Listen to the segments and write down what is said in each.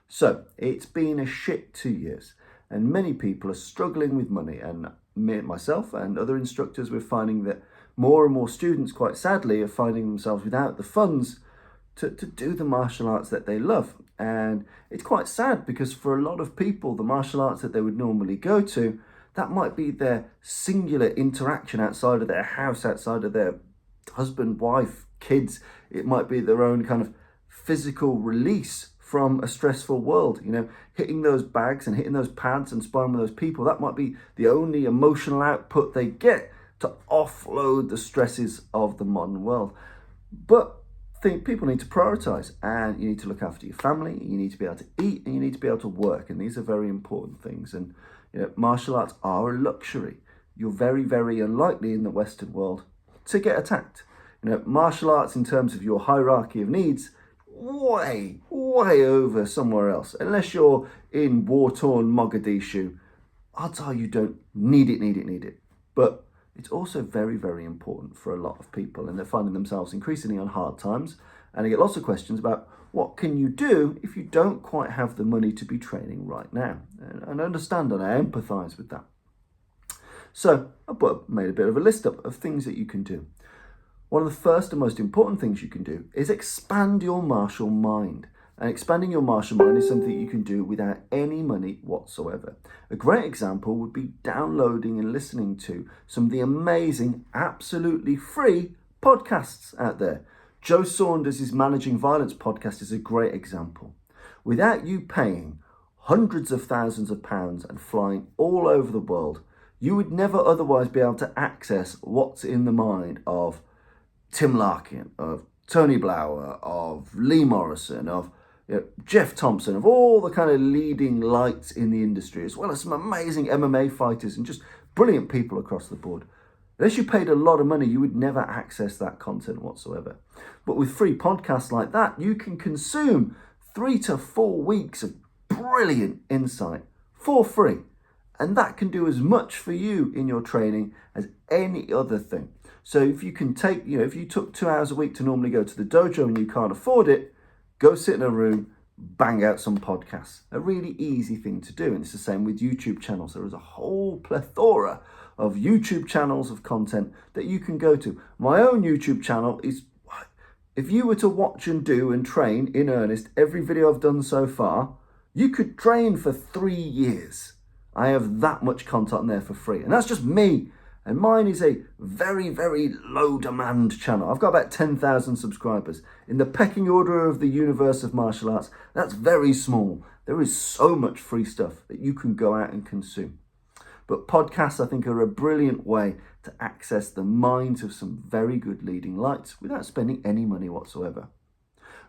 So it's been a shit 2 years, and many people are struggling with money. And myself and other instructors, we're finding that more and more students, quite sadly, are finding themselves without the funds to do the martial arts that they love. And it's quite sad because for a lot of people, the martial arts that they would normally go to, that might be their singular interaction outside of their house, outside of their husband, wife, kids. It might be their own kind of physical release from a stressful world. Hitting those bags and hitting those pads and sparring with those people, that might be the only emotional output they get to offload the stresses of the modern world. But people need to prioritize, and you need to look after your family, you need to be able to eat, and you need to be able to work. And these are very important things. And martial arts are a luxury. You're very, very unlikely in the Western world to get attacked. Martial arts, in terms of your hierarchy of needs, way over somewhere else. Unless you're in war-torn Mogadishu, odds are you don't need it. But it's also very, very important for a lot of people, and they're finding themselves increasingly on hard times. And I get lots of questions about what can you do if you don't quite have the money to be training right now. And I understand and I empathise with that. So I made a bit of a list up of things that you can do. One of the first and most important things you can do is expand your martial mind. And expanding your martial mind is something you can do without any money whatsoever. A great example would be downloading and listening to some of the amazing, absolutely free podcasts out there. Joe Saunders' Managing Violence podcast is a great example. Without you paying hundreds of thousands of pounds and flying all over the world, you would never otherwise be able to access what's in the mind of Tim Larkin, of Tony Blauer, of Lee Morrison, of Jeff Thompson, of all the kind of leading lights in the industry, as well as some amazing MMA fighters and just brilliant people across the board. Unless you paid a lot of money, you would never access that content whatsoever. But with free podcasts like that, you can consume 3 to 4 weeks of brilliant insight for free. And that can do as much for you in your training as any other thing. So if you can take, if you took 2 hours a week to normally go to the dojo and you can't afford it, go sit in a room, bang out some podcasts. A really easy thing to do. And it's the same with YouTube channels. There is a whole plethora of YouTube channels of content that you can go to. My own YouTube channel is, if you were to watch and do and train in earnest every video I've done so far, you could train for 3 years. I have that much content on there for free. And that's just me. And mine is a very, very low demand channel. I've got about 10,000 subscribers. In the pecking order of the universe of martial arts, that's very small. There is so much free stuff that you can go out and consume. But podcasts, I think, are a brilliant way to access the minds of some very good leading lights without spending any money whatsoever.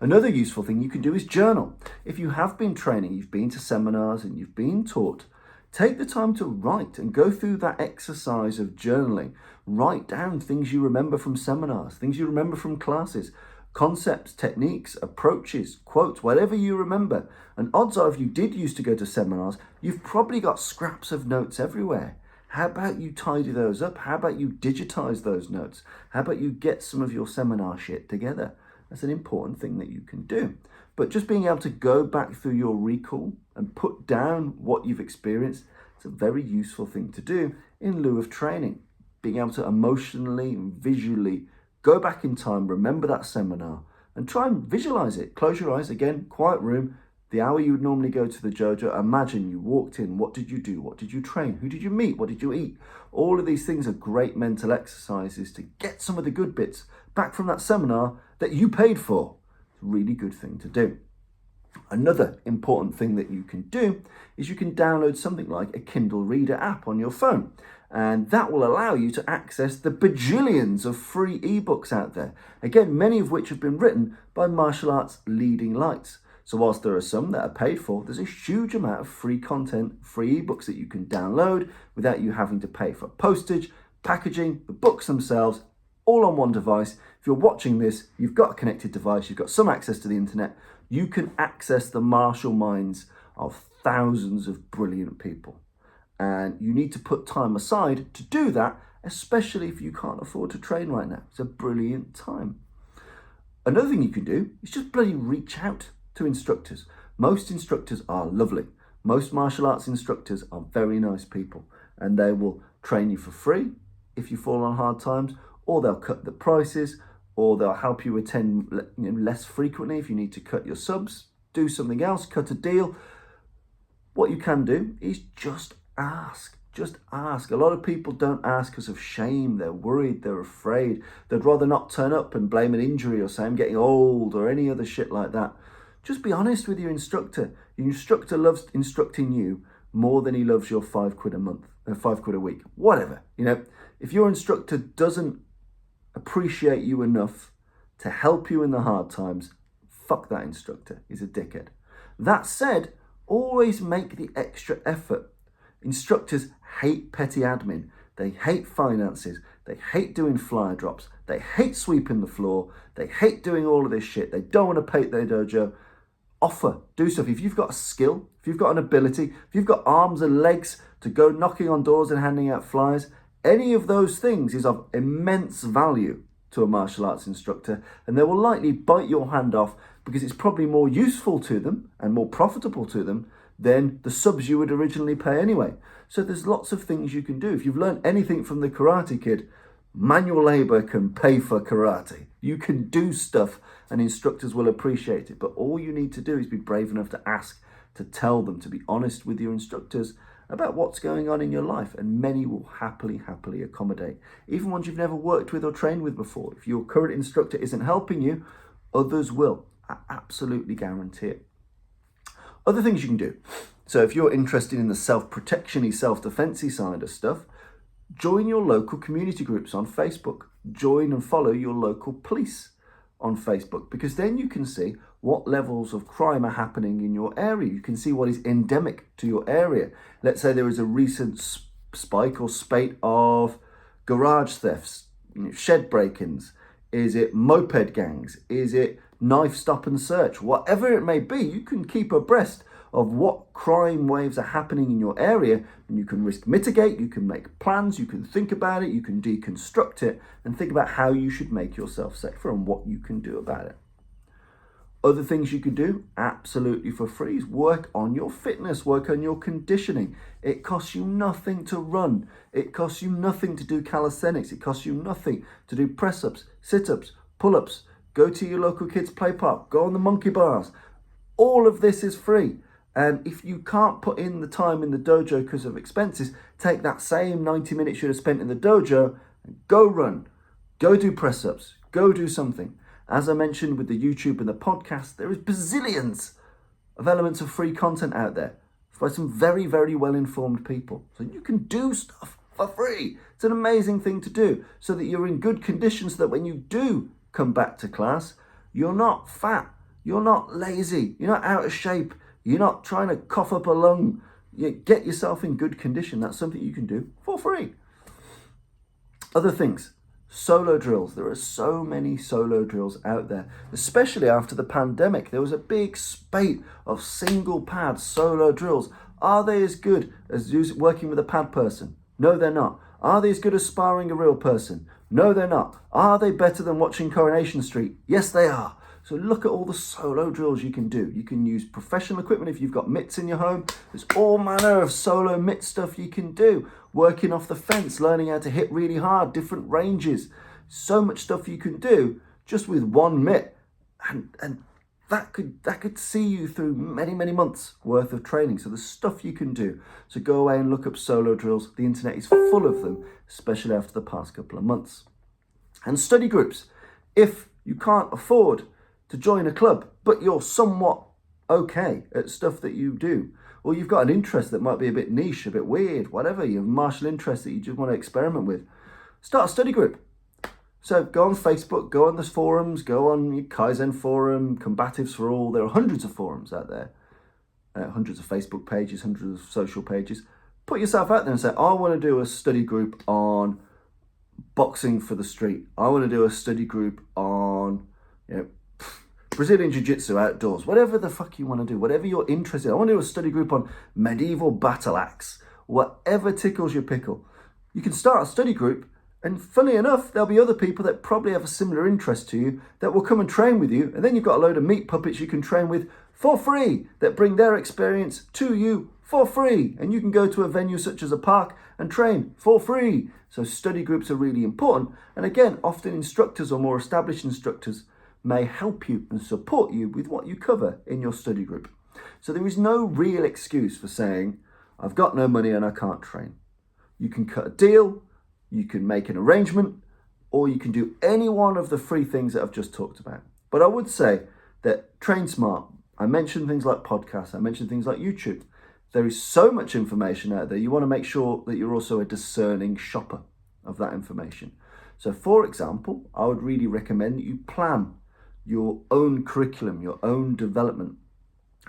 Another useful thing you can do is journal. If you have been training, you've been to seminars and you've been taught, take the time to write and go through that exercise of journaling. Write down things you remember from seminars, things you remember from classes, concepts, techniques, approaches, quotes, whatever you remember. And odds are, if you did used to go to seminars, you've probably got scraps of notes everywhere. How about you tidy those up? How about you digitize those notes? How about you get some of your seminar shit together? That's an important thing that you can do. But just being able to go back through your recall and put down what you've experienced, it's a very useful thing to do in lieu of training. Being able to emotionally and visually go back in time, remember that seminar, and try and visualize it. Close your eyes again, quiet room, the hour you would normally go to the dojo. Imagine you walked in. What did you do? What did you train? Who did you meet? What did you eat? All of these things are great mental exercises to get some of the good bits back from that seminar that you paid for. It's a really good thing to do. Another important thing that you can do is you can download something like a Kindle Reader app on your phone. And that will allow you to access the bajillions of free ebooks out there. Again, many of which have been written by martial arts leading lights. So whilst there are some that are paid for, there's a huge amount of free content, free ebooks that you can download without you having to pay for postage, packaging, the books themselves, all on one device. If you're watching this, you've got a connected device, you've got some access to the internet, you can access the martial minds of thousands of brilliant people. And you need to put time aside to do that, especially if you can't afford to train right now. It's a brilliant time. Another thing you can do is just bloody reach out to instructors. Most instructors are lovely. Most martial arts instructors are very nice people, and they will train you for free if you fall on hard times, or they'll cut the prices, or they'll help you attend less frequently if you need to cut your subs, do something else, cut a deal. What you can do is just ask. Just ask. A lot of people don't ask because of shame. They're worried, they're afraid. They'd rather not turn up and blame an injury or say I'm getting old or any other shit like that. Just be honest with your instructor. Your instructor loves instructing you more than he loves your £5 a month, £5 a week, whatever. If your instructor doesn't appreciate you enough to help you in the hard times, fuck that instructor. He's a dickhead. That said, always make the extra effort. Instructors hate petty admin. They hate finances. They hate doing flyer drops. They hate sweeping the floor. They hate doing all of this shit. They don't want to paint their dojo. Offer, do stuff. If you've got a skill, if you've got an ability, if you've got arms and legs to go knocking on doors and handing out flyers, any of those things is of immense value to a martial arts instructor, and they will likely bite your hand off because it's probably more useful to them and more profitable to them than the subs you would originally pay anyway. So there's lots of things you can do. If you've learned anything from the Karate Kid, manual labor can pay for karate. You can do stuff and instructors will appreciate it. But all you need to do is be brave enough to ask, to tell them, to be honest with your instructors about what's going on in your life. And many will happily accommodate. Even ones you've never worked with or trained with before. If your current instructor isn't helping you, others will. I absolutely guarantee it. Other things you can do. So if you're interested in the self-protection-y, self-defense-y side of stuff, join your local community groups on Facebook. Join and follow your local police on Facebook, because then you can see what levels of crime are happening in your area. You can see what is endemic to your area. Let's say there is a recent spike or spate of garage thefts, shed break-ins. Is it moped gangs? Is it knife stop and search? Whatever it may be, you can keep abreast of what crime waves are happening in your area, and you can risk mitigate, you can make plans, you can think about it, you can deconstruct it, and think about how you should make yourself safer and what you can do about it. Other things you could do, absolutely for free, is work on your fitness, work on your conditioning. It costs you nothing to run. It costs you nothing to do calisthenics. It costs you nothing to do press-ups, sit-ups, pull-ups, go to your local kids' play park, go on the monkey bars. All of this is free. And if you can't put in the time in the dojo because of expenses, take that same 90 minutes you'd have spent in the dojo and go run, go do press-ups, go do something. As I mentioned with the YouTube and the podcast, there is bazillions of elements of free content out there by some very well-informed people. So you can do stuff for free. It's an amazing thing to do so that you're in good condition, so that when you do come back to class, you're not fat, you're not lazy, you're not out of shape, you're not trying to cough up a lung. You get yourself in good condition. That's something you can do for free. Other things, solo drills. There are so many solo drills out there, especially after the pandemic. There was a big spate of single pad solo drills. Are they as good as working with a pad person? No, they're not. Are they as good as sparring a real person? No, they're not. Are they better than watching Coronation Street? Yes, they are. So look at all the solo drills you can do. You can use professional equipment if you've got mitts in your home. There's all manner of solo mitt stuff you can do. Working off the fence, learning how to hit really hard, different ranges. So much stuff you can do just with one mitt. And that could see you through many months worth of training. So there's stuff you can do. So go away and look up solo drills. The internet is full of them, especially after the past couple of months. And study groups. If you can't afford to join a club, but you're somewhat okay at stuff that you do, or you've got an interest that might be a bit niche, a bit weird, whatever, you have martial interest that you just want to experiment with, start a study group. So go on Facebook, go on the forums, go on your Kaizen forum, Combatives for All. There are hundreds of forums out there, hundreds of Facebook pages, hundreds of social pages. Put yourself out there and say, I want to do a study group on boxing for the street. I want to do a study group on, Brazilian Jiu-Jitsu outdoors, whatever the fuck you want to do, whatever you're interested in. I want to do a study group on medieval battle axe, whatever tickles your pickle. You can start a study group, and funny enough, there'll be other people that probably have a similar interest to you that will come and train with you, and then you've got a load of meat puppets you can train with for free that bring their experience to you for free. And you can go to a venue such as a park and train for free. So study groups are really important. And again, often instructors or more established instructors may help you and support you with what you cover in your study group. So there is no real excuse for saying, I've got no money and I can't train. You can cut a deal, you can make an arrangement, or you can do any one of the three things that I've just talked about. But I would say that train smart. I mentioned things like podcasts, I mentioned things like YouTube. There is so much information out there. You want to make sure that you're also a discerning shopper of that information. So for example, I would really recommend that you plan your own curriculum, your own development.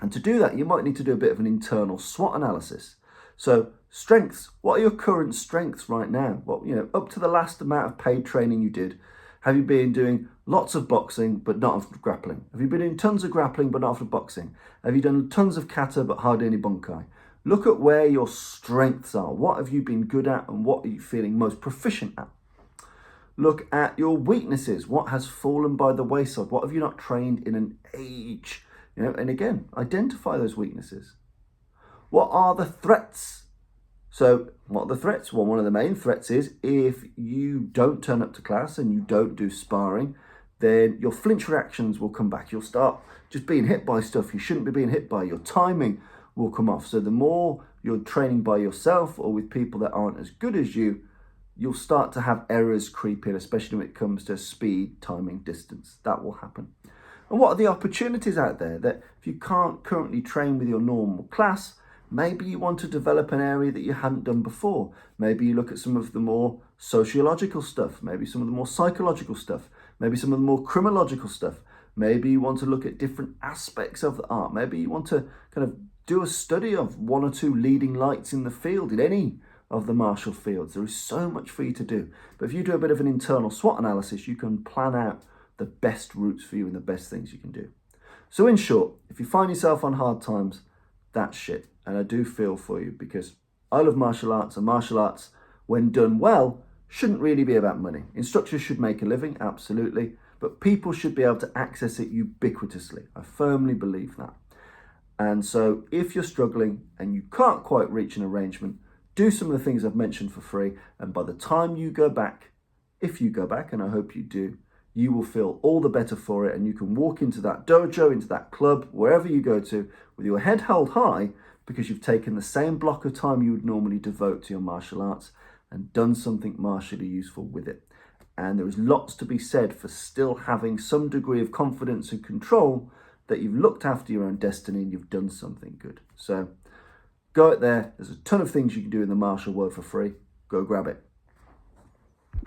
And to do that, you might need to do a bit of an internal SWOT analysis. So strengths, what are your current strengths right now? Well, up to the last amount of paid training you did, have you been doing lots of boxing but not of grappling? Have you been doing tons of grappling but not of boxing? Have you done tons of kata but hardly any bunkai? Look at where your strengths are. What have you been good at and what are you feeling most proficient at? Look at your weaknesses. What has fallen by the wayside? What have you not trained in an age? And again, identify those weaknesses. What are the threats? So what are the threats? Well, one of the main threats is if you don't turn up to class and you don't do sparring, then your flinch reactions will come back. You'll start just being hit by stuff you shouldn't be being hit by. Your timing will come off. So the more you're training by yourself or with people that aren't as good as you, you'll start to have errors creep in, especially when it comes to speed, timing, distance. That will happen. And what are the opportunities out there that if you can't currently train with your normal class, maybe you want to develop an area that you hadn't done before. Maybe you look at some of the more sociological stuff, maybe some of the more psychological stuff, maybe some of the more criminological stuff. Maybe you want to look at different aspects of the art. Maybe you want to kind of do a study of one or two leading lights in the field, in any of the martial fields. There is so much for you to do. But if you do a bit of an internal SWOT analysis, you can plan out the best routes for you and the best things you can do. So in short, if you find yourself on hard times, that's shit. And I do feel for you because I love martial arts, and martial arts, when done well, shouldn't really be about money. Instructors should make a living, absolutely, but people should be able to access it ubiquitously. I firmly believe that. And so if you're struggling and you can't quite reach an arrangement, do some of the things I've mentioned for free. And by the time you go back, if you go back, and I hope you do, you will feel all the better for it. And you can walk into that dojo, into that club, wherever you go to, with your head held high, because you've taken the same block of time you would normally devote to your martial arts and done something martially useful with it. And there is lots to be said for still having some degree of confidence and control that you've looked after your own destiny and you've done something good. So go out there. There's a ton of things you can do in the martial world for free. Go grab it.